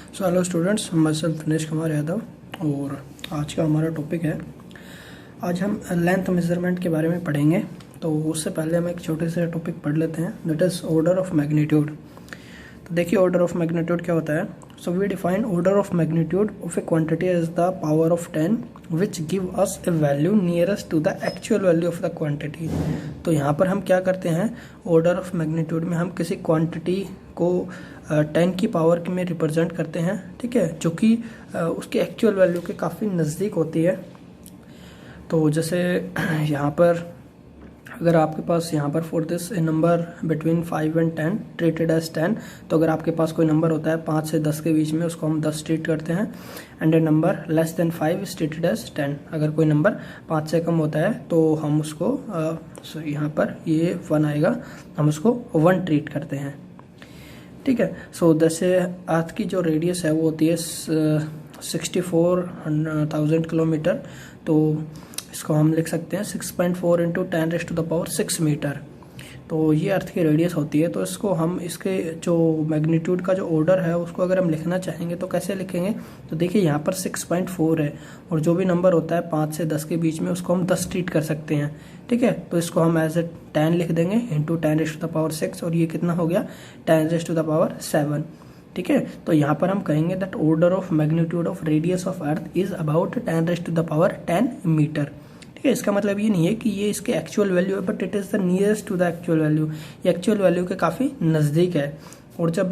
Hello students, मैं self Dinesh Kumar Yadav और आज का हमारा टॉपिक है। आज हम लेंथ मेजरमेंट के बारे में पढ़ेंगे। तो उससे पहले हम एक छोटे से टॉपिक पढ़ लेते हैं, that is order of magnitude. तो देखिए ऑर्डर ऑफ मैग्नीट्यूड क्या होता है। So we define order of magnitude of a quantity as the power of 10 which give us a value nearest to the actual value of the quantity. तो यहाँ पर हम क्या करते हैं, ऑर्डर ऑफ मैग्नीट्यूड में हम किसी क्वांटिटी को 10 की पावर में रिप्रेजेंट करते हैं, ठीक है, जो कि उसके एक्चुअल वैल्यू के काफ़ी नज़दीक होती है। तो जैसे यहाँ पर अगर आपके पास यहाँ पर for this a number between 5 and 10 treated as 10, तो अगर आपके पास कोई नंबर होता है 5 से 10 के बीच में, उसको हम 10 ट्रीट करते हैं। And a number less than 5 is treated as 10। अगर कोई नंबर 5 से कम होता है तो हम उसको यहाँ पर ये 1 आएगा, हम उसको 1 ट्रीट करते हैं, ठीक है। सो जैसे अर्थ की जो रेडियस है वो होती है 64,000 किलोमीटर। तो इसको हम लिख सकते हैं 6.4 इंटू 10⁻⁶ मीटर। तो ये अर्थ की रेडियस होती है। तो इसको हम इसके जो मैग्नीट्यूड का जो ऑर्डर है उसको अगर हम लिखना चाहेंगे तो कैसे लिखेंगे। तो देखिए यहाँ पर 6.4 है और जो भी नंबर होता है 5 से 10 के बीच में उसको हम 10 ट्रीट कर सकते हैं, ठीक है। तो इसको हम एज ए 10 लिख देंगे इंटू 10⁻⁶, और ये कितना हो गया 10⁻⁷, ठीक है। तो यहाँ पर हम कहेंगे that order of magnitude of radius of earth is about 10⁻10 metre, ठीक है। इसका मतलब ये नहीं है कि ये इसके एक्चुअल वैल्यू है, but it is the nearest to the actual value. ये एक्चुअल वैल्यू के काफ़ी नज़दीक है। और जब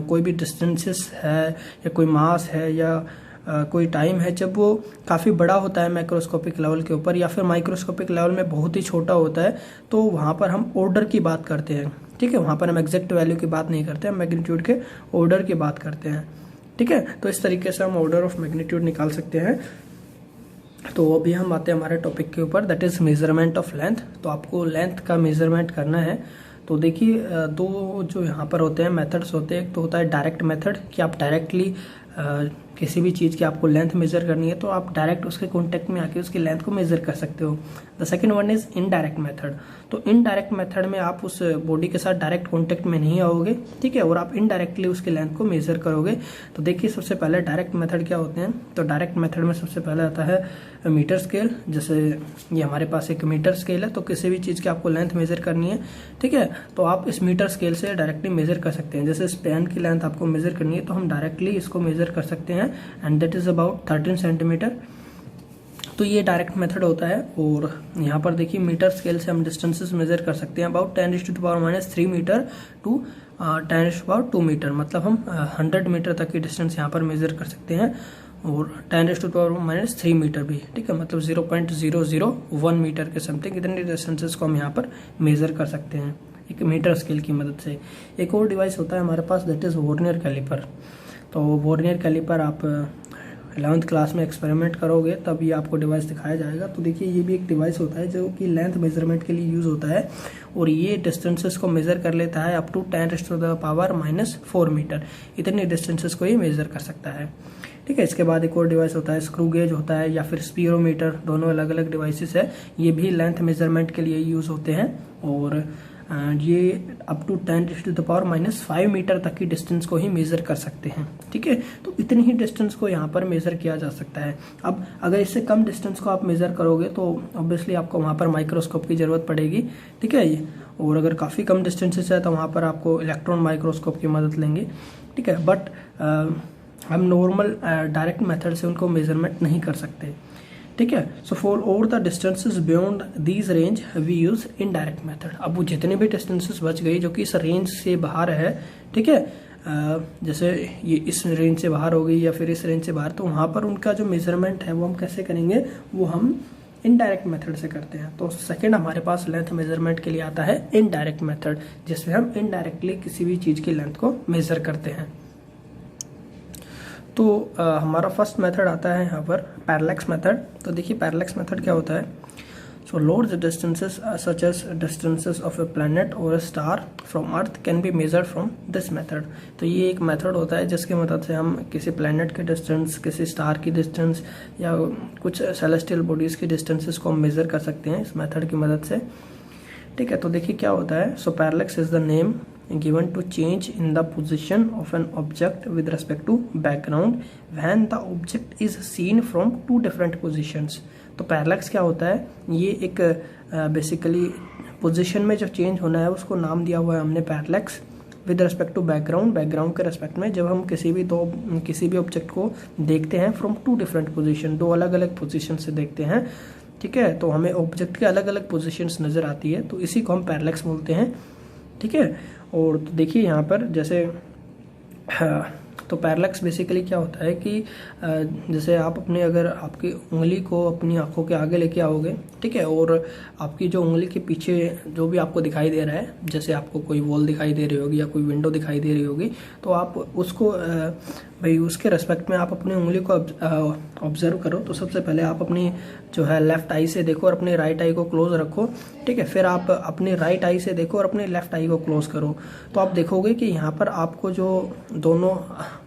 कोई भी डिस्टेंसेस है या कोई मास है या कोई टाइम है, जब वो काफ़ी बड़ा होता है माइक्रोस्कोपिक लेवल के ऊपर या फिर माइक्रोस्कोपिक लेवल में बहुत ही छोटा होता है, तो वहाँ पर हम ऑर्डर की बात करते हैं, ठीक है। वहाँ पर हम एग्जैक्ट वैल्यू की बात नहीं करते हैं, मैग्नीट्यूड के ऑर्डर की बात करते हैं, ठीक है। तो इस तरीके से हम ऑर्डर ऑफ मैग्नीट्यूड निकाल सकते हैं। तो अभी हम आते हैं हमारे टॉपिक के ऊपर, that is measurement of length. तो आपको लेंथ का मेजरमेंट करना है। तो देखिए दो जो यहाँ पर होते हैं मेथड्स होते हैं। एक तो होता है डायरेक्ट मेथड कि आप डायरेक्टली किसी भी चीज़ की आपको लेंथ मेजर करनी है तो आप डायरेक्ट उसके कॉन्टेक्ट में आके उसकी लेंथ को मेजर कर सकते हो। The second one is indirect method. तो इनडायरेक्ट मेथड में आप उस बॉडी के साथ डायरेक्ट कॉन्टेक्ट में नहीं आओगे, ठीक है, और आप इनडायरेक्टली उसकी लेंथ को मेजर करोगे। तो देखिए सबसे पहले डायरेक्ट मेथड क्या होते हैं। तो डायरेक्ट मेथड में सबसे पहले आता है मीटर स्केल। जैसे ये हमारे पास एक मीटर स्केल है, तो किसी भी चीज़ की आपको लेंथ मेजर करनी है, ठीक है, तो आप इस मीटर स्केल से डायरेक्टली मेजर कर सकते हैं। जैसे इस पेन की लेंथ आपको मेजर करनी है तो हम डायरेक्टली इसको मेजर कर सकते हैं, and that is about 13 centimetre. तो ये डायरेक्ट मेथड होता है। और यहाँ पर देखिए मीटर स्केल से हम डिस्टेंसेस मेजर कर सकते हैं अबाउट 10⁻³ मीटर टू 10⁻² मीटर। मतलब हम 100 मीटर तक की डिस्टेंस यहाँ पर मेजर कर सकते हैं, और 10⁻³ मीटर भी, ठीक है, मतलब 0.001 मीटर के समथिंग इतने डिस्टेंसेस को हम यहाँ पर मेजर कर सकते हैं एक मीटर स्केल की मदद से। एक और डिवाइस होता है हमारे पास, दैट इज़ वर्नियर कैलिपर। तो वर्नियर कैलिपर आप 11th क्लास में एक्सपेरिमेंट करोगे तब ये आपको डिवाइस दिखाया जाएगा। तो देखिए ये भी एक डिवाइस होता है जो कि लेंथ मेजरमेंट के लिए यूज़ होता है, और ये डिस्टेंसेस को मेजर कर लेता है अप टू 10⁻⁻⁴ मीटर। इतने डिस्टेंसेस को ये मेजर कर सकता है, ठीक है। इसके बाद एक और डिवाइस होता है स्क्रू गेज होता है या फिर स्पीरोमीटर, दोनों अलग अलग डिवाइसेस है। ये भी लेंथ मेजरमेंट के लिए यूज़ होते हैं, और ये अप टू 10⁻⁻⁵ मीटर तक की डिस्टेंस को ही मेजर कर सकते हैं, ठीक है। तो इतनी ही डिस्टेंस को यहाँ पर मेजर किया जा सकता है। अब अगर इससे कम डिस्टेंस को आप मेजर करोगे तो ऑब्वियसली आपको वहाँ पर माइक्रोस्कोप की ज़रूरत पड़ेगी, ठीक है। और अगर काफ़ी कम डिस्टेंसेस है तो वहाँ पर आपको इलेक्ट्रॉन माइक्रोस्कोप की मदद लेंगे, ठीक है। बट हम नॉर्मल डायरेक्ट मेथड से उनको मेजरमेंट नहीं कर सकते, ठीक है। So for all the distances beyond these range we use indirect method. अब वो जितने भी डिस्टेंसेस बच गई जो कि इस रेंज से बाहर है, ठीक है, जैसे ये इस रेंज से बाहर हो गई या फिर इस रेंज से बाहर, तो वहाँ पर उनका जो मेजरमेंट है वो हम कैसे करेंगे, वो हम इनडायरेक्ट मेथड से करते हैं। तो सेकंड हमारे पास लेंथ मेजरमेंट के लिए आता है इनडायरेक्ट मेथड, जिसमें हम इनडायरेक्टली किसी भी चीज़ की लेंथ को मेजर करते हैं। तो हमारा फर्स्ट मेथड आता है यहाँ पर पैरेलैक्स मेथड। तो देखिए पैरेलैक्स मेथड क्या होता है। So large distances such as distances of a planet और a star from earth can be measured from this method. तो ये एक मेथड होता है जिसकी मदद से हम किसी प्लैनेट के डिस्टेंस, किसी स्टार की डिस्टेंस या कुछ सेलेस्टियल बॉडीज़ की डिस्टेंसेस को हम मेजर कर सकते हैं इस मेथड की मदद से, ठीक है। तो देखिए क्या होता है। So parallax is the name given to change in the position of an object with respect to background when the object is seen from two different positions। तो पैरेलैक्स क्या होता है, ये एक बेसिकली पोजीशन में जो चेंज होना है उसको नाम दिया हुआ है हमने parallax with respect to background. Background के रेस्पेक्ट में जब हम किसी भी ऑब्जेक्ट को देखते हैं फ्रॉम टू डिफरेंट पोजीशन, दो अलग अलग पोजीशन से देखते हैं, ठीक है, तो हमें ऑब्जेक्ट के अलग अलग पोजीशंस नज़र आती है, तो इसी को हम पैरेलैक्स बोलते हैं, ठीक है। और तो देखिए यहाँ पर जैसे तो पैरेलैक्स बेसिकली क्या होता है कि जैसे आप अपने अगर आपकी उंगली को अपनी आंखों के आगे लेके आओगे, ठीक है, और आपकी जो उंगली के पीछे जो भी आपको दिखाई दे रहा है, जैसे आपको कोई वॉल दिखाई दे रही होगी या कोई विंडो दिखाई दे रही होगी, तो आप उसको भाई उसके रेस्पेक्ट में आप अपनी उंगली को ऑब्जर्व करो। तो सबसे पहले आप अपनी जो है लेफ्ट आई से देखो और अपनी राइट आई को क्लोज रखो, ठीक है, फिर आप अपनी राइट आई से देखो और अपनी लेफ्ट आई को क्लोज करो। तो आप देखोगे कि यहाँ पर आपको जो दोनों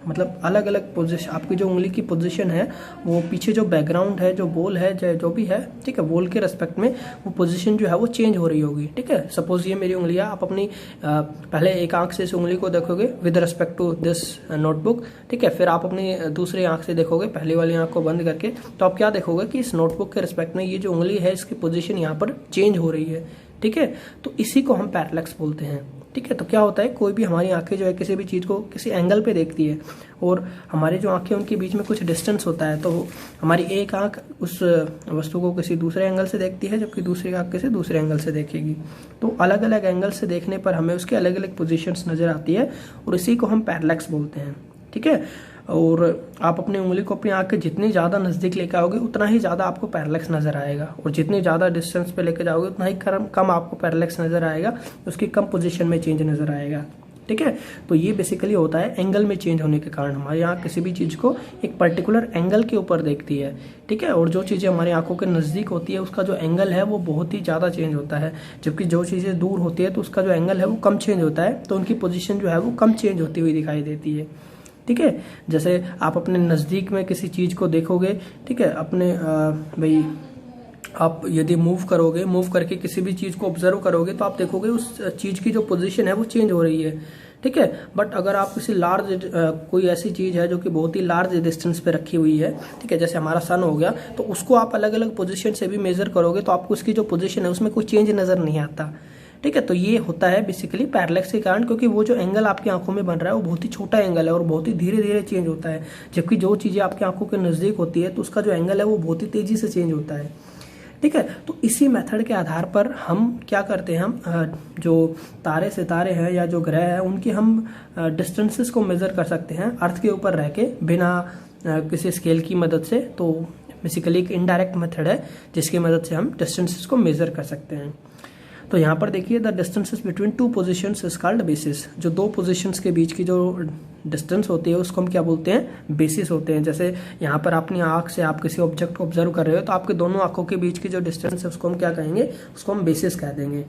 मतलब अलग अलग पोजीशन, आपकी जो उंगली की पोजीशन है वो पीछे जो बैकग्राउंड है, जो वॉल है, जो भी है, ठीक है, वॉल के रेस्पेक्ट में वो पोजीशन जो है वो चेंज हो रही होगी, ठीक है। सपोज ये मेरी उंगलियां, आप अपनी पहले एक आंख से इस उंगली को देखोगे with respect to this notebook, ठीक है, फिर आप अपनी दूसरी आंख से देखोगे पहली वाली आंख को बंद करके, तो आप क्या देखोगे कि इस नोटबुक के रिस्पेक्ट में ये जो उंगली है इसकी पोजीशन यहाँ पर चेंज हो रही है, ठीक है। तो इसी को हम पैरेलैक्स बोलते हैं, ठीक है। तो क्या होता है, कोई भी हमारी आंखें जो है किसी भी चीज़ को किसी एंगल पे देखती है और हमारी जो आंखें उनके बीच में कुछ डिस्टेंस होता है, तो हमारी एक आंख उस वस्तु को किसी दूसरे एंगल से देखती है जबकि दूसरी आंख किसी दूसरे एंगल से देखेगी। तो अलग अलग एंगल से देखने पर हमें उसकी अलग अलग पोजीशंस नज़र आती है और इसी को हम पैरेलैक्स बोलते हैं, ठीक है। और आप अपनी उंगली को अपनी आंख के जितनी ज़्यादा नज़दीक लेकर आओगे उतना ही ज़्यादा आपको पैरेलैक्स नज़र आएगा, और जितनी ज़्यादा डिस्टेंस पे लेकर जाओगे उतना ही कम आपको पैरेलैक्स नज़र आएगा, उसकी कम पोजीशन में चेंज नज़र आएगा, ठीक है। तो ये बेसिकली होता है एंगल में चेंज होने के कारण हमारी आंख किसी भी चीज़ को एक पर्टिकुलर एंगल के ऊपर देखती है, ठीक है। और जो चीज़ें हमारी आंखों के नज़दीक होती है उसका जो एंगल है वो बहुत ही ज़्यादा चेंज होता है, जबकि जो चीज़ें दूर होती है तो उसका जो एंगल है वो कम चेंज होता है, तो उनकी पोजीशन जो है वो कम चेंज होती हुई दिखाई देती है, ठीक है। जैसे आप अपने नज़दीक में किसी चीज़ को देखोगे, ठीक है, अपने भाई आप यदि मूव करके किसी भी चीज़ को ऑब्जर्व करोगे तो आप देखोगे उस चीज़ की जो पोजीशन है वो चेंज हो रही है, ठीक है। बट अगर आप किसी लार्ज कोई ऐसी चीज़ है जो कि बहुत ही लार्ज डिस्टेंस पे रखी हुई है, ठीक है, जैसे हमारा सन हो गया, तो उसको आप अलग अलग पोजीशन से भी मेजर करोगे तो आपको उसकी जो पोजीशन है उसमें कोई चेंज नज़र नहीं आता, ठीक है। तो ये होता है बेसिकली पैरेलैक्स के कारण, क्योंकि वो जो एंगल आपकी आंखों में बन रहा है वो बहुत ही छोटा एंगल है और बहुत ही धीरे धीरे चेंज होता है, जबकि जो चीज़ें आपकी आंखों के नज़दीक होती है तो उसका जो एंगल है वो बहुत ही तेज़ी से चेंज होता है, ठीक है। तो इसी मेथड के आधार पर हम क्या करते हैं, हम जो तारे सितारे हैं या जो ग्रह हैं उनकी हम डिस्टेंसेस को मेज़र कर सकते हैं अर्थ के ऊपर रह के बिना किसी स्केल की मदद से। तो बेसिकली एक इनडायरेक्ट मेथड है जिसकी मदद से हम डिस्टेंसेस को मेज़र कर सकते हैं। तो यहाँ पर देखिए the distances between two positions is called basis. जो दो पोजीशंस के बीच की जो डिस्टेंस होती है उसको हम क्या बोलते हैं, बेसिस होते हैं। जैसे यहाँ पर अपनी आंख से आप किसी ऑब्जेक्ट को ऑब्जर्व कर रहे हो तो आपके दोनों आंखों के बीच की जो डिस्टेंस है उसको हम क्या कहेंगे, उसको हम बेसिस कह देंगे।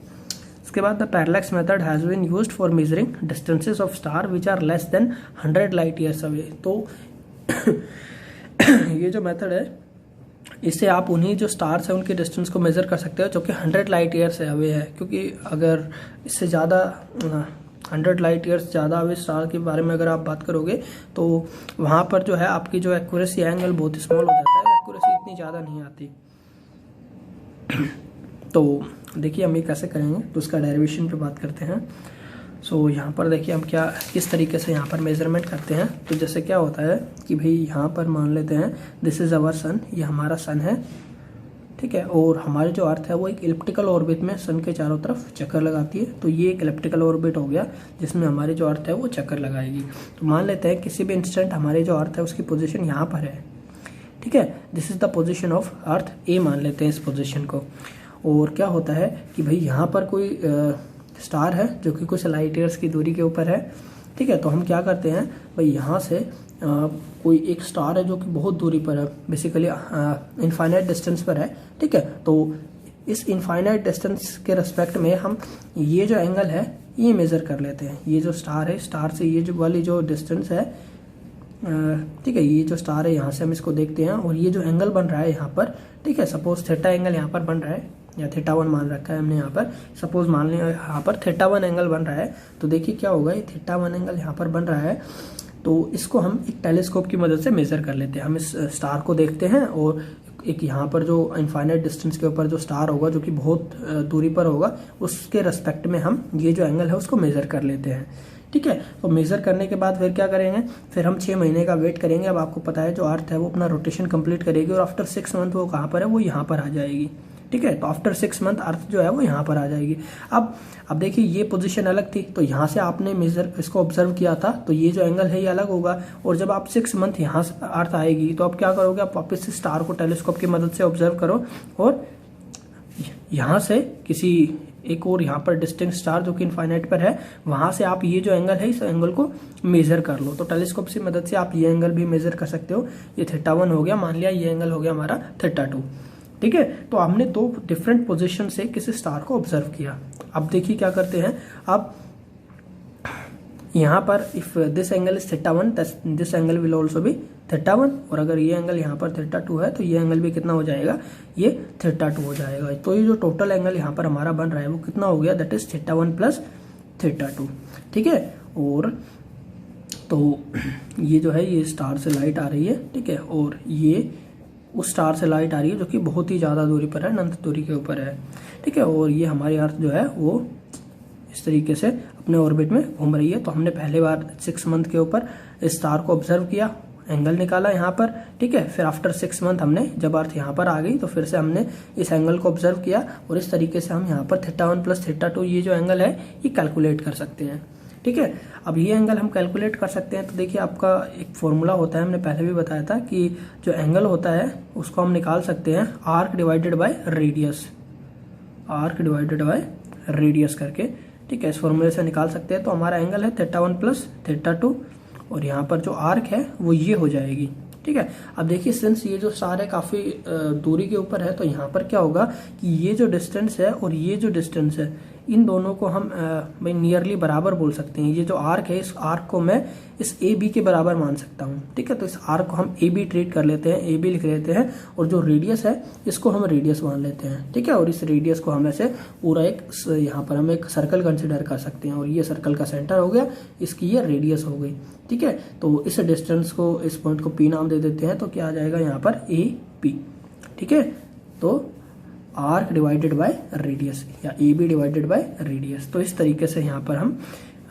उसके बाद the parallax method has been used for measuring distances of star which are less than 100 light years away. तो ये जो मेथड है इससे आप उन्हीं जो स्टार्स हैं उनके डिस्टेंस को मेज़र कर सकते हो जो कि 100 लाइट ईयर से अवे है, क्योंकि अगर इससे ज़्यादा 100 लाइट ईयर्स ज़्यादा अवे स्टार के बारे में अगर आप बात करोगे तो वहाँ पर जो है आपकी जो एक्यूरेसी एंगल बहुत ही स्मॉल हो जाता है, एक्यूरेसी इतनी ज़्यादा नहीं आती। तो देखिए हम ये कैसे करेंगे, तो उसका डेरिवेशन पे बात करते हैं। सो यहाँ पर देखिए हम क्या किस तरीके से यहाँ पर मेजरमेंट करते हैं। तो जैसे क्या होता है कि भाई यहाँ पर मान लेते हैं दिस इज़ अवर सन, ये हमारा सन है, ठीक है, और हमारी जो अर्थ है वो एक इलिप्टिकल ऑर्बिट में सन के चारों तरफ चक्कर लगाती है। तो ये एक इलिप्टिकल ऑर्बिट हो गया जिसमें हमारी जो अर्थ है वो चक्कर लगाएगी। तो मान लेते हैं किसी भी इंस्टेंट हमारी जो अर्थ है उसकी पोजीशन यहाँ पर है, ठीक है, this is the position of earth a मान लेते हैं इस पोजीशन को। और क्या होता है कि भाई यहाँ पर कोई स्टार है जो कि कुछ लाइट ईयर्स की दूरी के ऊपर है, ठीक है। तो हम क्या करते हैं भाई यहाँ से कोई एक स्टार है जो कि बहुत दूरी पर है, बेसिकली इनफाइनाइट डिस्टेंस पर है, ठीक है। तो इस इनफाइनाइट डिस्टेंस के रेस्पेक्ट में हम ये जो एंगल है ये मेज़र कर लेते हैं। ये जो स्टार है, स्टार से ये जो वाली जो डिस्टेंस है, ठीक है, ये जो स्टार है यहाँ से हम इसको देखते हैं और ये जो एंगल बन रहा है यहाँ पर, ठीक है, सपोज थीटा एंगल यहाँ पर बन रहा है, या थीटा 1 मान रखा है हमने यहाँ पर। सपोज मान लें यहाँ पर थीटा 1 एंगल बन रहा है, तो देखिए क्या होगा, ये थीटा 1 एंगल यहाँ पर बन रहा है, तो इसको हम एक टेलीस्कोप की मदद से मेजर कर लेते हैं। हम इस स्टार को देखते हैं और एक यहाँ पर जो इनफाइनाइट डिस्टेंस के ऊपर जो स्टार होगा, जो कि बहुत दूरी पर होगा, उसके रेस्पेक्ट में हम ये जो एंगल है उसको मेजर कर लेते हैं। ठीक है, तो मेजर करने के बाद फिर क्या करेंगे, फिर हम 6 महीने का वेट करेंगे। अब आपको पता है जो अर्थ है वो अपना रोटेशन कंप्लीट करेगी और आफ्टर 6 मंथ वो कहाँ पर है, वो यहाँ पर आ जाएगी। ठीक है, तो आफ्टर 6 मंथ अर्थ जो है वो यहाँ पर आ जाएगी। अब देखिए ये पोजीशन अलग थी, तो यहाँ से आपने मेजर इसको ऑब्जर्व किया था, तो ये जो एंगल है ये अलग होगा। और जब आप 6 मंथ यहाँ से अर्थ आएगी, तो आप क्या करोगे, आप वापस से स्टार को टेलीस्कोप की मदद से ऑब्जर्व करो और यहाँ से किसी एक और यहाँ पर डिस्टिंक्ट स्टार जो कि इनफाइनाइट पर है, वहां से आप ये जो एंगल है इस एंगल को मेजर कर लो। तो टेलीस्कोप की मदद से आप ये एंगल भी मेजर कर सकते हो। ये थीटा 1 हो गया, मान लिया ये एंगल हो गया हमारा थीटा 2। ठीक है, तो हमने 2 डिफरेंट पोजीशन से किसी स्टार को ऑब्जर्व किया। अब देखिए क्या करते हैं, अब यहाँ पर if this angle is theta 1, this angle will also be theta 1, और अगर ये एंगल यहाँ पर थीटा 2 है, तो ये एंगल भी कितना हो जाएगा, ये थीटा 2 हो जाएगा। तो ये जो टोटल एंगल यहाँ पर हमारा बन रहा है वो कितना हो गया, that is theta 1 plus theta 2। ठीक है, और तो ये जो है ये स्टार से लाइट आ रही है। ठीक है, और ये उस स्टार से लाइट आ रही है जो कि बहुत ही ज़्यादा दूरी पर है, अनंत दूरी के ऊपर है। ठीक है, और ये हमारी अर्थ जो है वो इस तरीके से अपने ऑर्बिट में घूम रही है। तो हमने पहले बार 6 मंथ के ऊपर इस स्टार को ऑब्जर्व किया, एंगल निकाला यहाँ पर। ठीक है, फिर आफ्टर 6 मंथ हमने जब अर्थ यहाँ पर आ गई, तो फिर से हमने इस एंगल को ऑब्जर्व किया, और इस तरीके से हम यहाँ पर थीटा 1 प्लस थीटा 2 ये जो एंगल है ये कैलकुलेट कर सकते हैं। ठीक है, अब ये एंगल हम कैलकुलेट कर सकते हैं। तो देखिए आपका एक फॉर्मूला होता है, हमने पहले भी बताया था कि जो एंगल होता है उसको हम निकाल सकते हैं arc divided by radius, arc divided by radius करके। ठीक है, इस फॉर्मूले से निकाल सकते हैं। तो हमारा एंगल है थीटा 1 प्लस थीटा 2, और यहाँ पर जो आर्क है वो ये हो जाएगी। ठीक है, अब देखिए सिंस ये जो स्टार है काफी दूरी के ऊपर है, तो यहाँ पर क्या होगा कि ये जो डिस्टेंस है और ये जो डिस्टेंस है, इन दोनों को हम भाई नियरली बराबर बोल सकते हैं। ये जो आर्क है, इस आर्क को मैं इस ए बी के बराबर मान सकता हूँ। ठीक है, तो इस आर्क को हम ए बी ट्रीट कर लेते हैं, ए बी लिख लेते हैं, और जो रेडियस है इसको हम रेडियस मान लेते हैं। ठीक है, और इस रेडियस को हम ऐसे पूरा एक यहाँ पर हम एक सर्कल कंसिडर कर सकते हैं, और ये सर्कल का सेंटर हो गया, इसकी ये रेडियस हो गई। ठीक है, तो इस डिस्टेंस को, इस पॉइंट को पी नाम दे देते हैं, तो क्या आ जाएगा यहाँ पर ए पी। ठीक है, तो आर्क डिवाइडेड बाय रेडियस या A B divided by radius. तो इस तरीके से यहाँ पर हम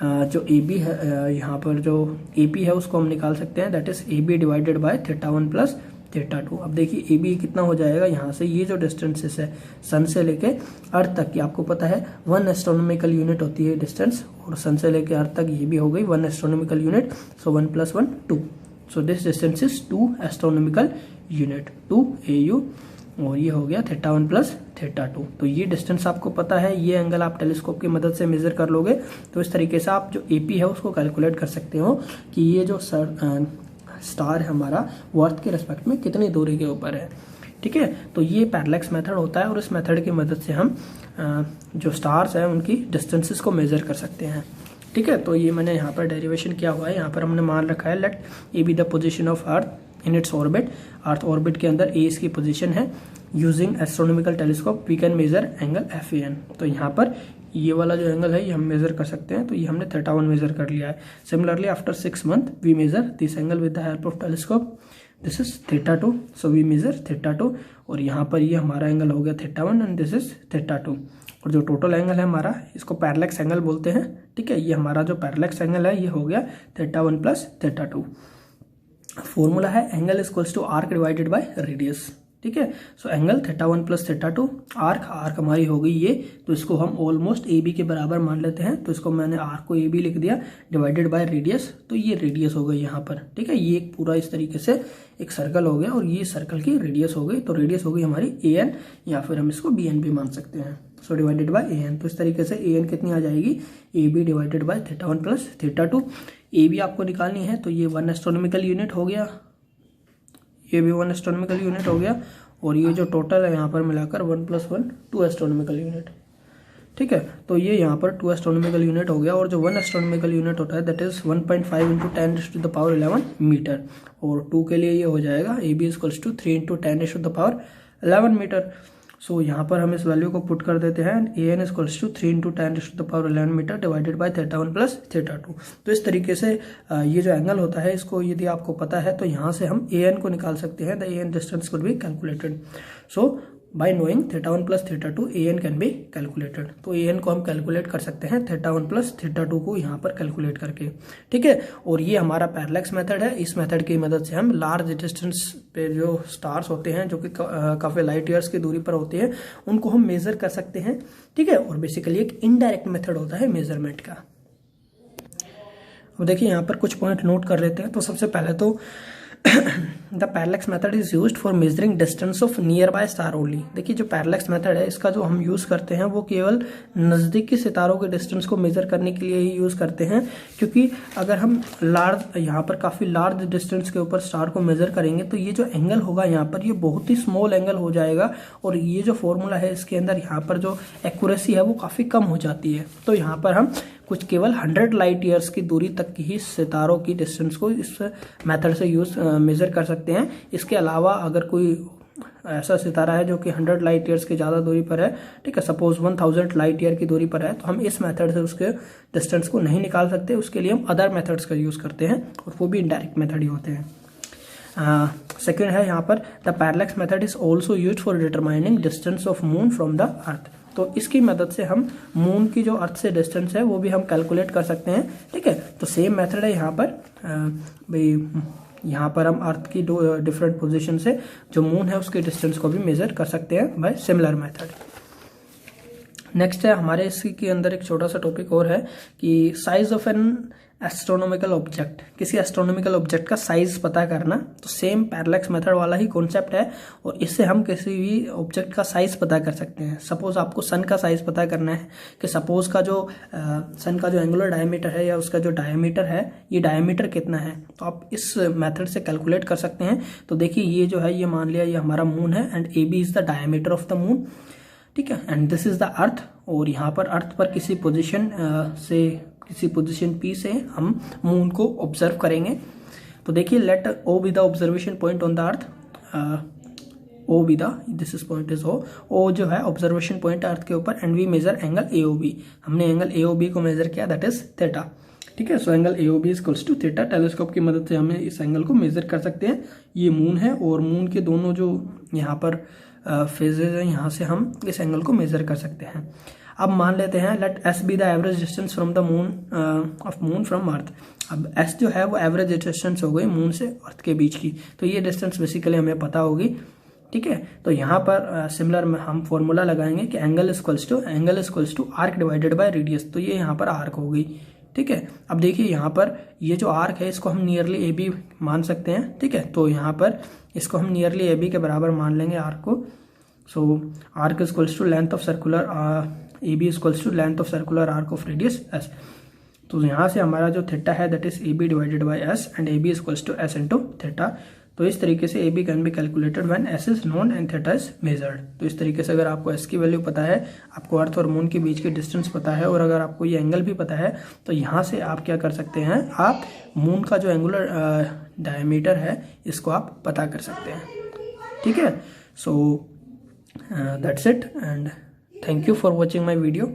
जो ए बी है, यहाँ पर जो ए पी है उसको हम निकाल सकते हैं, that is A B divided by theta 1 plus theta 2। अब देखिए ए बी कितना हो जाएगा, यहाँ से ये जो डिस्टेंसेस है सन से लेके अर्थ तक की, आपको पता है 1 एस्ट्रोनॉमिकल यूनिट होती है डिस्टेंस, और सन से लेके अर्थ तक ये भी हो गई 1 astronomical unit. So 1 + 1 2, so this distance is 2 astronomical unit, 2 AU, और ये हो गया थीटा 1 प्लस थीटा 2। तो ये डिस्टेंस आपको पता है, ये एंगल आप टेलीस्कोप की मदद से मेजर कर लोगे। तो इस तरीके से आप जो AP है उसको कैलकुलेट कर सकते हो कि ये जो स्टार है हमारा वो अर्थ के रेस्पेक्ट में कितनी दूरी के ऊपर है। ठीक है, तो ये पैरेलैक्स मेथड होता है, और इस मेथड की मदद से हम जो स्टार्स हैं उनकी डिस्टेंसेस को मेजर कर सकते हैं। ठीक है, तो ये मैंने यहाँ पर डेरिवेशन किया हुआ है, यहाँ पर हमने मान रखा है let A B the position of earth in its orbit. Earth orbit के अंदर ए इसकी पोजीशन है। Using astronomical telescope we can measure angle FAN। तो यहाँ पर ये वाला जो एंगल है ये हम मेजर कर सकते हैं। तो ये हमने थीटा 1 मेजर कर लिया है। Similarly after 6 month we measure this angle with the help of telescope, this is theta 2, so we measure theta 2, और यहाँ पर ये हमारा एंगल हो गया theta 1 and this is theta 2। और जो टोटल एंगल है हमारा, इसको पैरेलैक्स एंगल बोलते हैं। ठीक है, ये हमारा जो पैरेलैक्स एंगल है ये हो गया थीटा 1 प्लस थीटा 2। फॉर्मूला है angle equals to arc divided by radius. ठीक है, so angle theta 1 plus theta 2, arc हमारी हो गई ये, तो इसको हम ऑलमोस्ट AB के बराबर मान लेते हैं। तो इसको मैंने आर्क को AB लिख दिया, डिवाइडेड बाय रेडियस, तो ये रेडियस हो गई यहाँ पर। ठीक है, ये एक पूरा इस तरीके से एक सर्कल हो गया, और ये सर्कल की रेडियस हो गई। तो रेडियस हो गई हमारी AN, या फिर हम इसको BN भी मान सकते हैं। सो डिवाइडेड बाय AN, तो इस तरीके से AN कितनी आ जाएगी, AB divided by theta 1 plus theta 2। AB आपको निकालनी है, तो ये 1 एस्ट्रोनॉमिकल यूनिट हो गया, ये भी 1 एस्ट्रोनॉमिकल यूनिट हो गया, और ये जो टोटल है यहाँ पर मिलाकर 1 + 1 2 एस्ट्रोनॉमिकल यूनिट। ठीक है, तो ये यहाँ पर 2 एस्ट्रोनॉमिकल यूनिट हो गया, और जो 1 एस्ट्रोनॉमिकल यूनिट होता है दैट इज 1.5 × 10⁻11 मीटर, और 2 के लिए ये हो जाएगा AB = 3 × 10⁻11 मीटर। सो यहाँ पर हम इस वैल्यू को पुट कर देते हैं, a n equals to 3 × 10⁻11 metre divided by θ1 plus θ2। तो इस तरीके से ये जो एंगल होता है इसको यदि आपको पता है तो यहाँ से हम ए एन को निकाल सकते हैं। The A N distance could be calculated. So by knowing θ1 plus θ2 A N can be calculated. तो ए एन को हम कैलकुलेट कर सकते हैं θ1 प्लस θ2 को यहाँ पर कैलकुलेट करके, ठीक है। और ये हमारा पैरेलैक्स मेथड है। इस मेथड की मदद से हम लार्ज डिस्टेंस पे जो स्टार्स होते हैं जो कि काफ़ी लाइट ईयर्स की दूरी पर होते हैं उनको हम मेजर कर सकते हैं, ठीक है। और बेसिकली एक इनडायरेक्ट मेथड होता है मेजरमेंट का। अब देखिए यहाँ पर कुछ पॉइंट नोट कर लेते हैं। तो सबसे पहले तो the parallax method is used for measuring distance of near by star only. देखिए जो पैरेलैक्स मेथड है इसका जो हम यूज करते हैं वो केवल नजदीकी सितारों के डिस्टेंस को मेजर करने के लिए ही यूज करते हैं, क्योंकि अगर हम यहाँ पर काफी लार्ज डिस्टेंस के ऊपर स्टार को मेजर करेंगे तो ये जो एंगल होगा यहाँ पर ये बहुत ही स्मॉल एंगल हो जाएगा और ये जो फॉर्मूला है इसके अंदर यहाँ पर जो एक्यूरेसी है वो काफी कम हो जाती है। तो यहाँ पर हम कुछ केवल 100 लाइट ईयर्स की दूरी तक की ही सितारों की डिस्टेंस को इस मेथड से मेजर कर सकते हैं। इसके अलावा अगर कोई ऐसा सितारा है जो कि 100 लाइट ईयर्स की ज़्यादा दूरी पर है, ठीक है, सपोज 1000 लाइट ईयर की दूरी पर है, तो हम इस मेथड से उसके डिस्टेंस को नहीं निकाल सकते। उसके लिए हम अदर मेथड्स का यूज़ करते हैं और वो भी इनडायरेक्ट मेथड ही होते हैं। सेकेंड है यहाँ पर the parallax method is also use for determining distance of moon from the earth. तो इसकी मदद से हम मून की जो अर्थ से डिस्टेंस है वो भी हम कैलकुलेट कर सकते हैं, ठीक है। तो सेम मेथड है यहाँ पर भाई, यहाँ पर हम अर्थ की दो डिफरेंट पोजीशन से जो मून है उसके डिस्टेंस को भी मेजर कर सकते हैं बाय सिमिलर मेथड। नेक्स्ट है हमारे इसके अंदर एक छोटा सा टॉपिक और है कि size of N astronomical object, किसी एस्ट्रोनॉमिकल ऑब्जेक्ट का साइज पता करना। तो सेम पैरेलैक्स मेथड वाला ही कॉन्सेप्ट है और इससे हम किसी भी ऑब्जेक्ट का साइज पता कर सकते हैं। सपोज आपको सन का साइज पता करना है कि सपोज का जो सन का जो एंगुलर डायमीटर है या उसका जो डायमीटर है ये डायमीटर कितना है, तो आप इस मेथड से कैलकुलेट कर सकते हैं। तो देखिए ये जो है ये मान लिया ये हमारा मून है and A B is the diameter of the moon, ठीक है, and this is the earth. और यहाँ पर अर्थ पर किसी पोजीशन P से हम मून को ऑब्जर्व करेंगे। तो देखिए let O be the observation point on the earth, O be the this is point is O जो है ऑब्जर्वेशन पॉइंट अर्थ के ऊपर and we measure angle AOB। हमने एंगल AOB को मेजर किया दैट इज थीटा, ठीक है। So angle AOB equals to theta. Telescope की मदद से हमें इस एंगल को मेजर कर सकते हैं। ये मून है और मून के दोनों जो यहाँ पर फेजेज हैं यहाँ से हम इस एंगल को मेजर कर सकते हैं। अब मान लेते हैं let S be the average distance from the moon of moon from earth. अब S जो है वो एवरेज डिस्टेंस हो गई मून से अर्थ के बीच की, तो ये डिस्टेंस बेसिकली हमें पता होगी, ठीक है। तो यहाँ पर सिमिलर में हम फॉर्मूला लगाएंगे कि angle equals to arc divided by radius. तो ये यहाँ पर आर्क हो गई, ठीक है। अब देखिए यहाँ पर ये जो आर्क है इसको हम नियरली AB मान सकते हैं, ठीक है। तो यहाँ पर इसको हम नियरली AB के बराबर मान लेंगे आर्क को। So arc equals to length of circular AB equals to length of circular arc of radius S। तो यहाँ से हमारा जो थीटा है that is AB divided by S and AB equals to S into theta. तो इस तरीके से AB can be calculated when S is known and theta is measured. तो इस तरीके से अगर आपको S की वैल्यू पता है, आपको अर्थ और मून के बीच की डिस्टेंस पता है और अगर आपको ये एंगल भी पता है तो यहाँ से आप क्या कर सकते हैं, आप मून का जो एंगुलर डायमीटर है इसको आप पता कर सकते हैं, ठीक है। So that's it and thank you for watching my video.